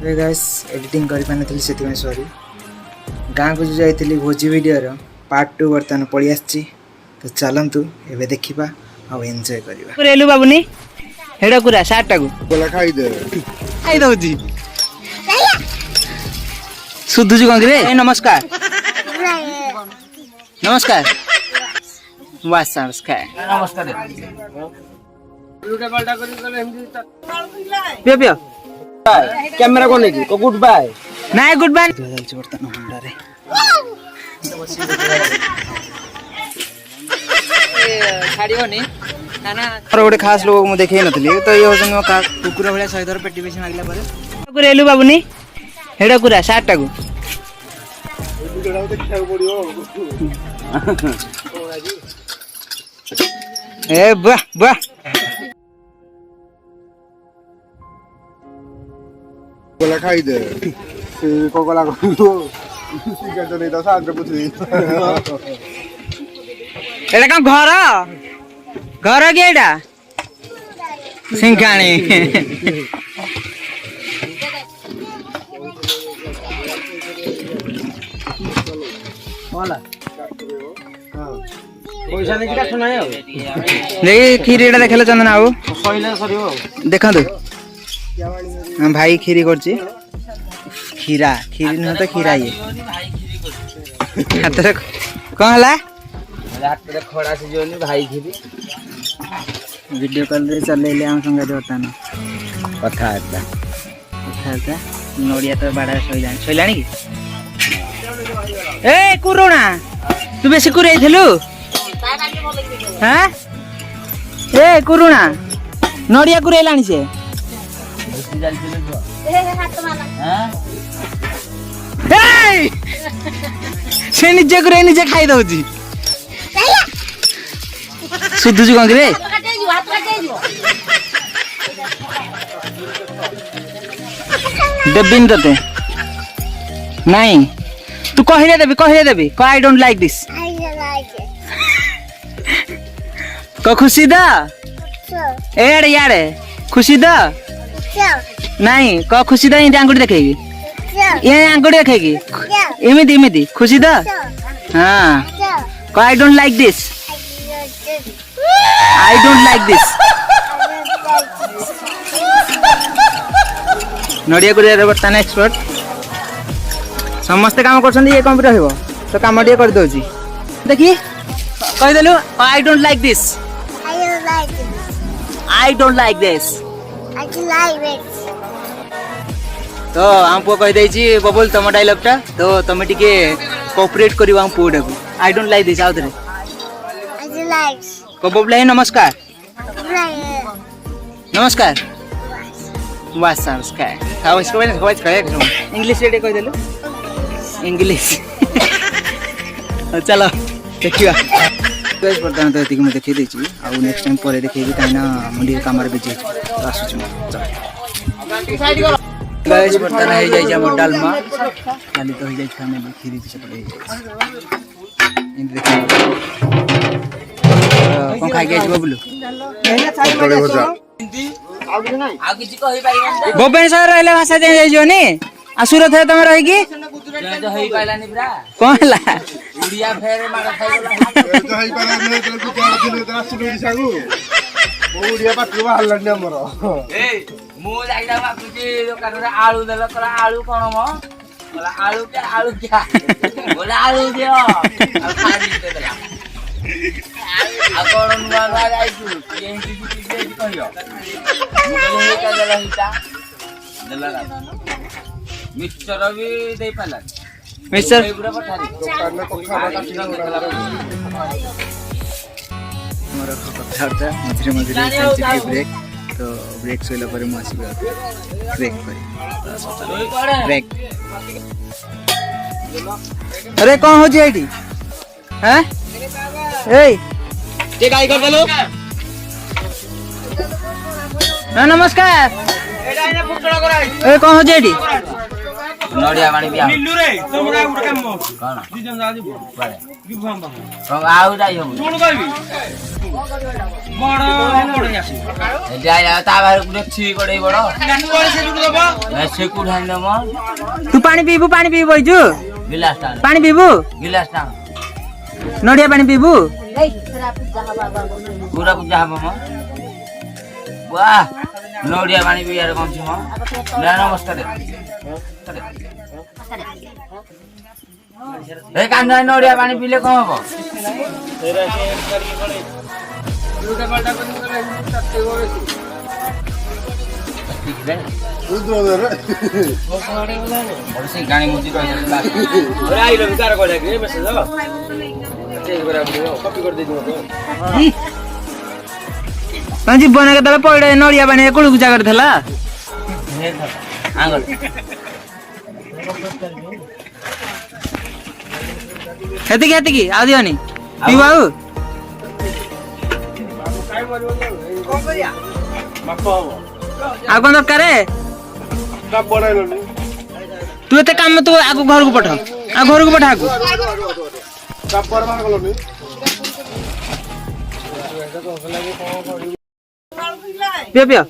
Guys editing कर पानी से सॉरी गाँव को जो जाइली भोजी वीडियोर पार्ट 2 बर्तमान पलि आसी तो चलतु एवं देखा आउ एंजॉय करवा रेलू बाबूनी हेडा कुरा सार्टा को बोला खाई दउजी सुधुजी कौन रे नमस्कार नमस्कार वास नमस्कार नमस्कार पियो पियो कैमरा को लेकी को गुड बाय नाय गुड बाय चलछि बर्तमान होंडा रे छाड़ियोनी ना ना और गोटे खास लोग मु देखै नथली तो ये होसन मो का कुकुर भलिया 100 थर पेटी बेसी मागला परे रेलू बाबूनी हेडा कुरा सार्टा को ए वाह वाह बोला खाई दे कोकोला को सिगरेट तो नहीं तो साथ में पूछ एटा का घर के एटा सिंघाणी पैसा नहीं काट ना देखि खीर एटा देखले चंदन आउ सइला सरियो देखंतु हम भाई खीरी करछि खीरा खीरी न तो खीरा ये हाथ कौन हला हाथ रे खड़ा से जोनी भाई खीरी वीडियो कॉल रे चले ले हम संग देतान कथा कथा नोडिया तो बड़ा सोइलानी कि ए कुरुणा तू बेसी कुरै थेलु हां ए कुरुणा नोडिया कुरैलानी से से निजे करे निजे खाई दउजी सुधुजी कौन रे देबिन तते नहीं तू कहिले देबी को आई डोंट लाइक दिस को खुशी दा एड़े याड़े खुशी दा नहीं को खुशी दा ये आंगुठी देखेगी ये आंगुठी देखेगी इमिदी इमिदी खुशी दा हाँ को आई डोंट लाइक दिस नड़िया गुड़िया बर्तमान एक्सपर्ट समस्ते काम कर ये कम रही तो कम टे कर दउची देखी कहीदेलु आई डोंट लाइक दिस तो हम पुआ कही देछि बबुल तुम डायलॉग टा तो तुम टिके कोऑपरेट करियो हम पुआ को आई डोंट लाइक दिस आउथरे को बबुल है नमस्कार नमस्कार वास नमस्कार हाउ इसको कहे इंग्लिश रे कह देलु इंग्लिश चलो देखिया गाइस बर्तमान तो एतिक मैं देखि देछि आ नेक्स्ट टाइम परे देखिबी काइना मुंडी काम रे बिजी आसुछु गाइस बर्तमान हे जाय जा मोर डालमा खाली तो हे जाय खाने में खीरी से पड़े इन देखि कोन खाइ गेज बबलू भुवनेश्वर रहले भाषा दे जाइयो नी आसुर थे तमे रही की जो हई पाइलानी ब्रा कोन ला उड़िया फेरे मार खाइला तो हई पाला ने तो क्या दिले तो सुनो दिसागु ओडिया पाटु बाहर लड्ने हमरो ए मु जाइला बापुजी दुकान रे आलू देला तोरा आलू कोन म बोला आलू क्या बोला आलू दियो आ खाली दे देला आ कोन नुआ नुआ जाइछु एंटी की कहियो मु कहले का देला हिता देला मिक्सचर भी दे पाला मिस्टर पूरा पठारी दुकान में कोखा काटी मोर कथा था मझे मझे ब्रेक तो ब्रेक सोइला पर मु आसीबे ब्रेक करी ब्रेक अरे कौन हो जेडी हैं ए के गाय कर देलो ना नमस्कार एडा इने फुटड़ा कराई ए कौन हो जेडी ନଡ଼ିଆ ପାଣି ପିଆ ନିଲୁରେ ତମର ଆଉ ଗୋଟେ କାମ କଣ ଦି ଜଣ ଯା ଯିବ କୁଆଡେ? ଯିବୁ ଆମ ପାଖକୁ କଣ ଆଉ ଯାଇ ହବ ଶୁଣ କହିବି ବଡ ବଡ ଆସିବ ଏଠି ଆଇଲା ତା ବାହାରେ ଗୋଟେ ଅଛି କଡେଇ ବଡ କୁଆଡେ ସେ ଯୋଉ ଦବ ସେ କୋଉଠି ଆଣି ଦବ ତୁ ପାଣି ପିଇବୁ ବଇଛୁ ଗିଲାସ ଟା ପାଣି ପିଇବୁ ଗିଲାସ ଟା ନଡ଼ିଆ ପାଣି ପିଇବୁ ପୁରା ପୂଜା ହବ ମ ବାଃ ନଡ଼ିଆ ପାଣି ପିଇବାରେ କଣ ଅଛି ମ ନମସ୍କାର ଏ କାନ୍ଦ ନଡ଼ିଆ ପାଣି ପିଇଲେ କଣ ହବ ସେ ଗାଣି ମୁଜି ତମ ଜୀବନ କେତେବେଳେ ପଇଡ ନଡ଼ିଆ ପାଣି କୁଳୁ ପୂଜା କରିଥିଲା ହେତିକି ଆଉ ଦିଅନି ପିଇବୁ ଆଉ ଆଉ କଣ ଦରକାର ତୁ ଏତେ କାମ ତୁ ଆଗକୁ ଘରକୁ ପଠା ଆଉ ଘରକୁ ପଠା ଆଗକୁ ପିଅ ପିଅ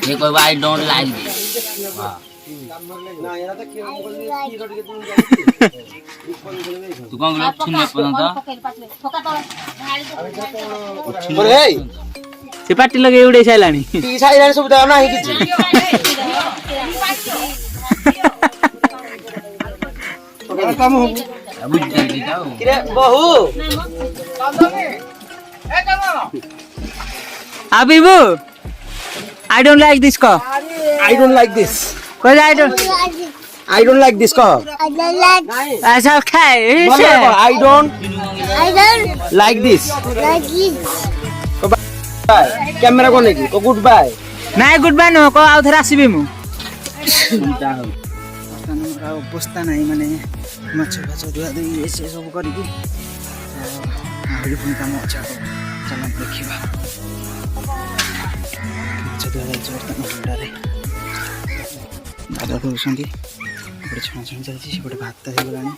ये कोई आई डोंट लाइक तू कौन लोग छुने पसंद ସେ ପାଟି ଲଗେଇ ଉଡେଇ ସାଇଲାଣି ସୁବିଧା ନାହିଁ କିଛି बहु ଆଉ ପିଇବୁ I don't like this କହ I don't like this କହ I don't like this କହ ଆଚ୍ଛା ଖାଏ I don't like this camera କୋ ନେକି ଓ ଗୁଡ୍ ବାଏ ନାଇଁ ଗୁଡ୍ ବାଏ ନୁହଁ କହ ଆଉ ଥରେ ଆସିବି ମୁଁ ଅବସ୍ଥା ନାହିଁ ମାନେ ମାଛ ଫାଛ ଧୁଆ ଧୁଇ ସେ ସବୁ କରିକି ଆହୁରି ପୁଣି କାମ ଅଛି ଚାଲ ଦେଖିବା ମାଛ ଧୁଆ ଯାଉଛି ବର୍ତ୍ତମାନ ହୁଣ୍ଡାରେ ଦାଦା ଧରୁଛନ୍ତି ଏପଟେ ଛଣାଛଣି ଚାଲିଛି ସେପଟେ ଭାତ ହେଇଗଲାଣି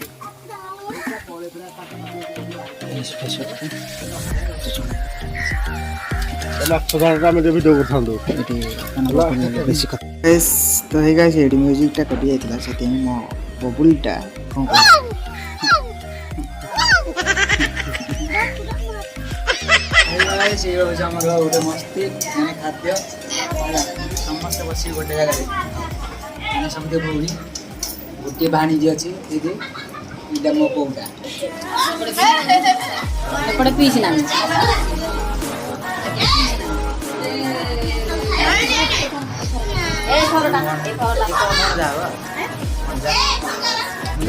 ବେଶୀ କଥା ତ ହେଇଗା ସେଇଠି ମ୍ୟୁଜିକଟା କଟି ଯାଇଥିଲା ସେଥିପାଇଁ ମୋ ବବୁଲଟା କ'ଣ ସେଇ ହେଉଛି ଆମର ଗୋଟେ ମସ୍ତି ମାନେ ଖାଦ୍ୟ ସମସ୍ତେ ବସିକି ଗୋଟେ ଜାଗାରେ ମାନେ ସମସ୍ତେ ଭଉଣୀ ଗୋଟିଏ ଭାଣିଜୀ ଅଛି ଦିଦି ଏଇଟା ମୋ ବୋଉଟା ଏପଟେ ପିଇସି ନାହିଁ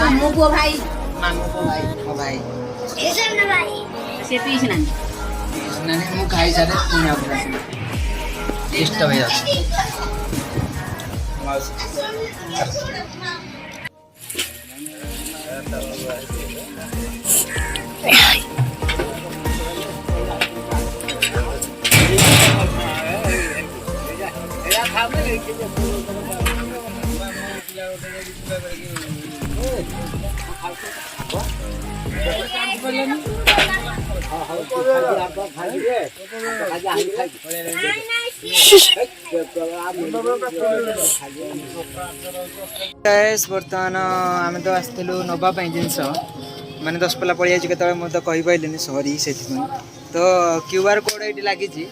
ମାମୁ ପୁଅ ଭାଇ ମୋ ଭାଇ ସେ ପିଇସି ନାହିଁ ମୁଁ ଖାଇସାରେ ପୁଣି ଆଉ ଡିଷ୍ଟର୍ବ ହେଇଯାଉଛି ବର୍ତ୍ତମାନ ଆମେ ତ ଆସିଥିଲୁ ନେବା ପାଇଁ ଜିନିଷ ମାନେ 10 ପଲା ପଳେଇ ଯାଇଛି କେତେବେଳେ ମୁଁ ତ କହିପାରିଲିନି ସରି ସେଥିପାଇଁ ତ QR କୋଡ୍ ଏଇଠି ଲାଗିଛି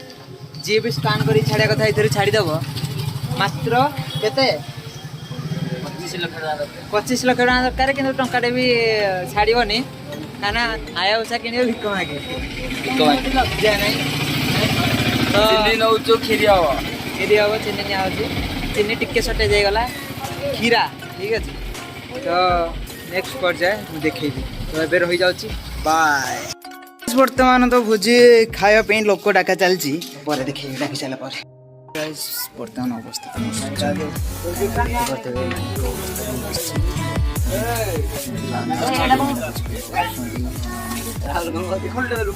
ଯିଏ ବି ସ୍କାନ୍ କରି ଛାଡ଼ିବା କଥା ଏଥିରେ ଛାଡ଼ିଦେବ ମାତ୍ର କେତେ 25 ଲକ୍ଷ ଟଙ୍କା ଦରକାର କିନ୍ତୁ ଟଙ୍କାଟେ ବି ଛାଡ଼ିବନି କାହିଁକିନା ଆୟା ଉଷା କିଣିବ ଭିକ ମାଗେ ଲଜ୍ଜା ନାହିଁ ଚିନି ନଉଛୁ କ୍ଷୀରି ହବ ଚିନି ନିଆହେଉଛି ଚିନି ଟିକେ ସର୍ଟେଜ୍ ହେଇଗଲା କ୍ଷୀରା ଠିକ୍ ଅଛି ତ ନେକ୍ସଟ ପର୍ଯ୍ୟାୟ ମୁଁ ଦେଖେଇବି ତ ଏବେ ରହିଯାଉଛି ବାଏ ବର୍ତ୍ତମାନ ତ ଭୋଜି ଖାଇବା ପାଇଁ ଲୋକ ଡାକା ଚାଲିଛି ପରେ ଦେଖେଇବି ଡାକି ସାରିଲା ପରେ ବର୍ତ୍ତମାନ ଅବସ୍ଥା ରାହୁଲ କଣ କହୁଛି ଖୋଲିଦେଲୁ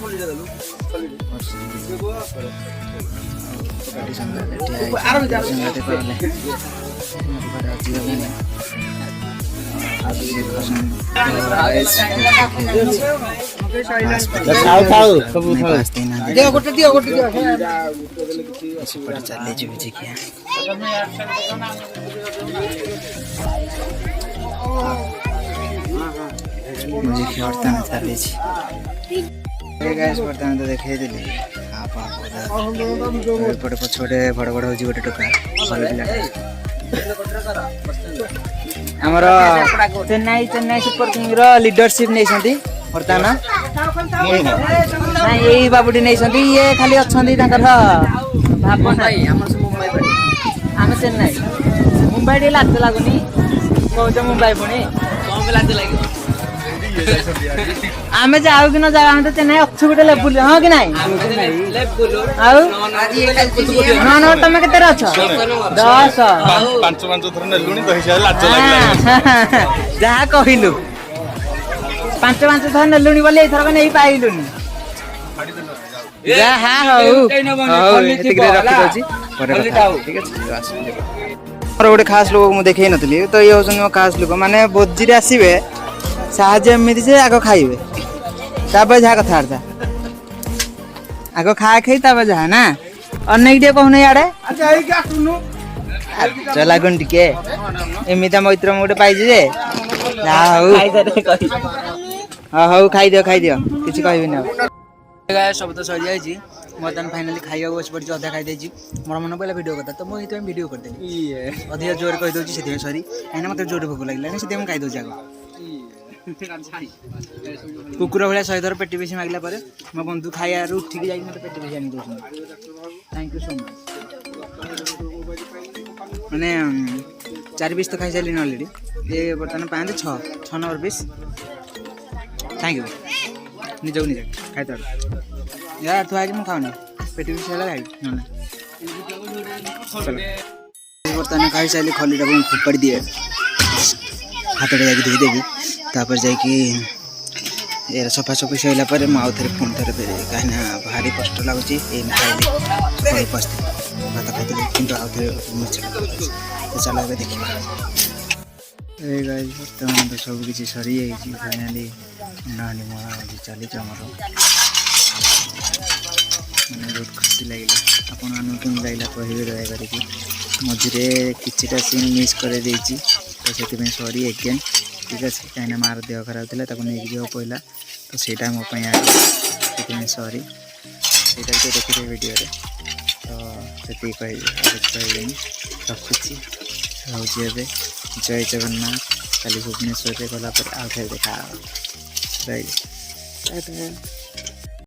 ବର୍ତ୍ତମାନ ତ ଦେଖେଇ ଦେଲି ଏପଟେ ପଛପଟେ ବଡ଼ ବଡ଼ ହେଉଛି ଗୋଟେ ଟୋକା ଭଲ ପିଲାଟା ଆମର ଚେନ୍ନାଇ ସୁପର କିଙ୍ଗର ଲିଡରସିପ୍ ନେଇଛନ୍ତି ବର୍ତ୍ତମାନ ନାଇଁ ଏଇ ବାବୁଟି ନେଇଛନ୍ତି ଇଏ ଖାଲି ଅଛନ୍ତି ତାଙ୍କର ଭାବନା ଆମେ ଚେନ୍ନାଇ ମୁମ୍ବାଇ ଟିକେ ଲାଜ ଲାଗୁନି କହୁଛ ମୁମ୍ବାଇ ପୁଣି ଲାଜ ଲାଗିବ ଆମେ ଯାଉ କି ନ ଯାଉ ଆମେ ତ ଚେନ୍ନାଇ ଅଛୁ ଗୋଟେ ଲେବୁଲ ହଁ କି ନାଇଁ ଆଉ ତମେ କେତେରେ ଅଛ 10 ପାଞ୍ଚ ଥର ନେଲୁଣି ତ ହିସାବରେ ଲାଜ ଯାହା କହିଲୁ 5 ଥର ନେଲୁଣି ବୋଲି ଏଇଥରକ ନେଇ ପାଇଲୁନି ଯାହା ହଉ ଏତିକିରେ ରଖିଦଉଛି ଠିକ ଅଛି ମୋର ଗୋଟେ ଖାସ୍ ଲୋକ ମୁଁ ଦେଖେଇ ନଥିଲି ତ ଇଏ ହଉଛନ୍ତି ମୋ ଖାସ୍ ଲୋକ ମାନେ ଭୋଜିରେ ଆସିବେ ସାହାଯ୍ୟ ଏମିତି ଯେ ଆଗ ଖାଇବେ ତାପରେ ଯାହା କଥାବାର୍ତ୍ତା ଆଗ ଖାଇ ତାପରେ ଯାହା ନା ଅନେକ ଟିକେ କହୁନ ଇଆଡେ ଚଲାଗୁନି ଟିକେ ଏମିତିଆ ମୈତ୍ର ମୁଁ ଗୋଟେ ପାଇଛି ଯେ ଯାହା ହଉ ହଉ ଖାଇଦିଅ କିଛି କହିବିନି ଆଉ ସବୁ ତ ସରିଯାଇଛି ବର୍ତ୍ତମାନ ଫାଇନାଲି ଖାଇବାକୁ ବସି ପଡ଼ିଛି ଅଧା ଖାଇଦେଇଛି ମୋର ମନେ ପଡ଼ିଲା ଭିଡ଼ିଓ କଥା ତ ମୁଁ ସେଇଥିପାଇଁ ଭିଡ଼ିଓ କରିଦେଲି ଅଧିକା ଜୋରରେ କହିଦେଉଛି ସେଥିପାଇଁ ସରି କାହିଁକିନା ମୋତେ ଜୋରରେ ଭୋକ ଲାଗିଲାନି ସେଥିପାଇଁ ମୁଁ ଖାଇଦେଉଛି ଆଗ କୁକୁର ଭଳିଆ 100 ଥର ପେଟି ବେଶୀ ମାଗିଲା ପରେ ମୋ ବନ୍ଧୁ ଖାଇବାରୁ ଉଠିକି ଯାଇକି ମୋତେ ପେଟି ବେଶୀ ଆଣି ଦେଉଛନ୍ତି ଥ୍ୟାଙ୍କ ୟୁ ସୋ ମଚ୍ ମାନେ 4 ପିସ୍ ତ ଖାଇସାରିଲିଣି ଅଲରେଡ଼ି ଏ ବର୍ତ୍ତମାନ ପାଆନ୍ତି 6 ନମ୍ବର ପିସ୍ ଥ୍ୟାଙ୍କ ୟୁ ନିଜକୁ ନିଜେ ଖାଇଥାଉ ୟା ଥୁଆ ହେଇଛି ମୁଁ ଖାଉନି ପେଟି ପିସ୍ ହେଲା ଖାଇବି ନହେଲେ ବର୍ତ୍ତମାନ ଖାଇସାରିଲି ଖଲିଟାକୁ ମୁଁ ଫୋପାଡ଼ି ଦିଏ ହାତଟା ଯାଇକି ଧୋଇଦେବି ତାପରେ ଯାଇକି ଏର ସଫାସଫି ସରିଲା ପରେ ମୁଁ ଆଉ ଥରେ ପୁଣି ଥରେ ଫେରିବି କାହିଁକିନା ଭାରି କଷ୍ଟ ଲାଗୁଛି ଏଇ ଖାଇଲି ଘରକୁ ଆସିଥିଲି ଭାତ ଖାଇଥିଲି କିନ୍ତୁ ଆଉ ଥରେ ତ ଚାଲ ଏବେ ଦେଖିବା ଏଇ ଗାଈ ବର୍ତ୍ତମାନ ତ ସବୁ କିଛି ସରିଯାଇଛି ଫାଇନାଲି ନାହାନ୍ତି ମୋ ଚାଲିଛି ଆମର ମାନେ ବହୁତ ଖୁସି ଲାଗିଲା ଆପଣମାନଙ୍କୁ କେମିତି ଲାଗିଲା କହିବେ ଦୟାକରିକି ମଝିରେ କିଛିଟା ସିନ୍ ମିସ୍ କରିଦେଇଛି ତ ସେଥିପାଇଁ ସରି ଏଗେନ୍ ଠିକ୍ ଅଛି କାହିଁକିନା ମାଆର ଦେହ ଖରାପ ଥିଲା ତାକୁ ନେଇକି ଯିବାକୁ ପଡ଼ିଲା ତ ସେଇଟା ମୋ ପାଇଁ ସେଥିପାଇଁ ସରି ସେଇଟା ଟିକେ ଦେଖିବେ ଭିଡ଼ିଓରେ ତ ସେତିକି କହିବି ଆଉ କିଛି କହିବିନି ରଖୁଛି ରହୁଛି ଏବେ ଜୟ ଜଗନ୍ନାଥ କାଲି ଭୁବନେଶ୍ୱରରେ ଗଲା ପରେ ଆଉ ଥରେ ଦେଖା ରହିଲି।